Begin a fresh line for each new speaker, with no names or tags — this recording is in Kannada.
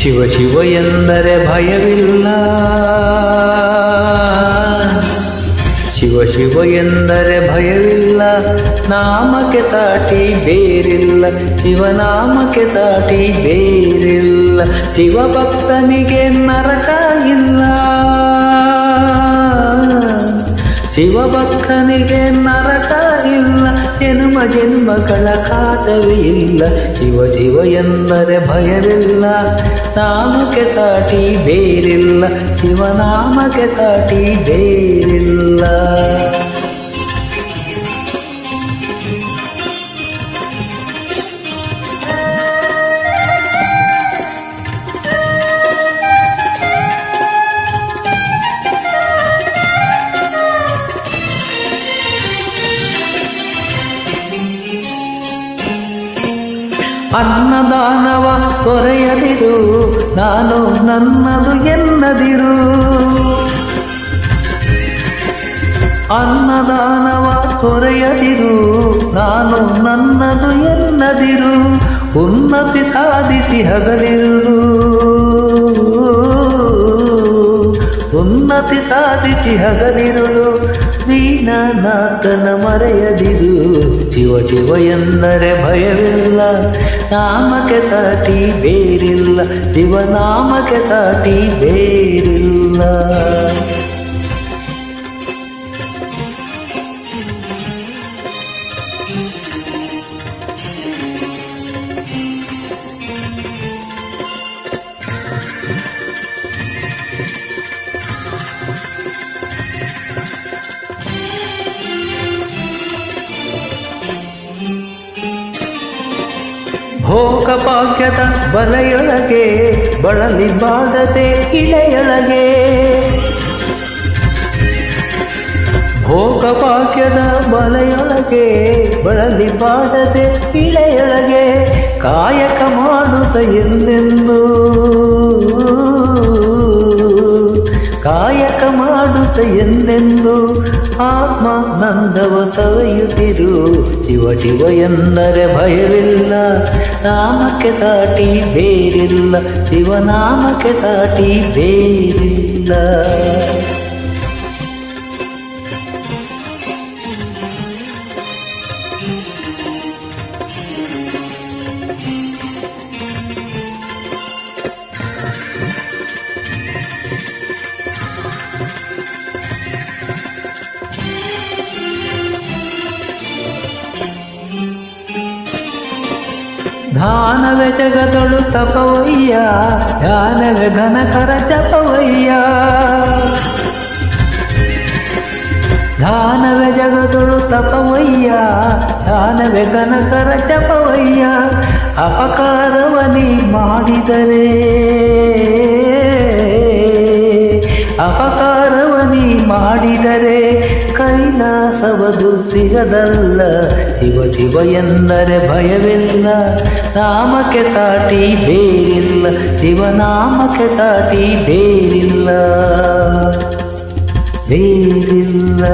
ಶಿವ ಶಿವ ಎಂದರೆ ಭಯವಿಲ್ಲ, ಶಿವ ಶಿವ ಎಂದರೆ ಭಯವಿಲ್ಲ, ನಾಮಕ್ಕೆ ಸಾಟಿ ಬೇರಿಲ್ಲ, ಶಿವನಾಮಕ್ಕೆ ಸಾಟಿ ಬೇರಿಲ್ಲ, ಶಿವಭಕ್ತನಿಗೆ ನರಕ ಇಲ್ಲ, ಶಿವಭಕ್ತನಿಗೆ ನರಕ ಇಲ್ಲ, ಜನ್ಮ ಜನ್ಮಗಳ ಕಾಟವೇ ಇಲ್ಲ, ಶಿವ ಶಿವ ಎಂದರೆ ಭಯವಿಲ್ಲ, ನಾಮಕ್ಕೆ ಸಾಟಿ ಬೇರಿಲ್ಲ, ಶಿವನಾಮಕ್ಕೆ ಸಾಟಿ ಬೇರಿಲ್ಲ. ಅನ್ನದಾನವ ತೊರೆಯದಿರು, ನಾನು ನನ್ನದು ಎನ್ನದಿರು, ಅನ್ನದಾನವ ತೊರೆಯದಿರು, ನಾನು ನನ್ನದು ಎನ್ನದಿರು, ಉನ್ನತಿ ಸಾಧಿಸಿ ಹಗಲಿರು, ಉನ್ನತಿ ಸಾಧಿಸಿ ಹಗಲಿರುಳು, ದೀನನಾಥನ ಮರೆಯದಿರು, ಶಿವ ಶಿವ ಎಂದರೆ ಭಯವಿಲ್ಲ, ನಾಮಕ್ಕೆ ಸಾಟಿ ಬೇರಿಲ್ಲ, ಶಿವನಾಮಕ್ಕೆ ಸಾಟಿ ಬೇರಿಲ್ಲ. ಭೋಗ ಭಾಗ್ಯದ ಬಲೆಯೊಳಗೆ ಬಳಲಿ ಬಾಡದೆ ಇಳೆಯೊಳಗೆ, ಭೋಗ ಭಾಗ್ಯದ ಬಲೆಯೊಳಗೆ ಬಳಲಿ ಬಾಡದೆ ಇಳೆಯೊಳಗೆ, ಕಾಯಕ ಮಾಡುತ್ತ ಎಂದೆಂದು, ಕಾಯಕ ಮಾಡುತ್ತ ಎಂದೆಂದು, ಆತ್ಮಾನಂದವ ಸವೆಯುತ್ತಿರು, ಶಿವ ಶಿವ ಎಂದರೆ ಭಯವಿಲ್ಲ, ನಾಮಕ್ಕೆ ಸಾಟಿ ಬೇರಿಲ್ಲ, ಶಿವನಾಮಕ್ಕೆ ಸಾಟಿ ಬೇರಿಲ್ಲ. ಧ್ಯಾನವೇ ಜಗದೊಳು ತಪವಯ್ಯ, ಧ್ಯಾನವೇ ಘನಕರ ಜಪವಯ್ಯ, ಧ್ಯಾನವೇ ಜಗದೊಳು ತಪವಯ್ಯ, ಧ್ಯಾನವೇ ಘನಕರ ಜಪವಯ್ಯ, ಅಪಕಾರವನಿ ಮಾಡಿದರೆ, ಅಪಕಾರವನಿ ಮಾಡಿದರೆ, ಕೈಲಾಸವದು ಸಿಗದಲ್ಲ, ಶಿವ ಶಿವ ಎಂದರೆ ಭಯವಿಲ್ಲ, ನಾಮಕ್ಕೆ ಸಾಟಿ ಬೇರಿಲ್ಲ, ಶಿವನಾಮಕ್ಕೆ ಸಾಟಿ ಬೇರಿಲ್ಲ, ಬೇರಿಲ್ಲ.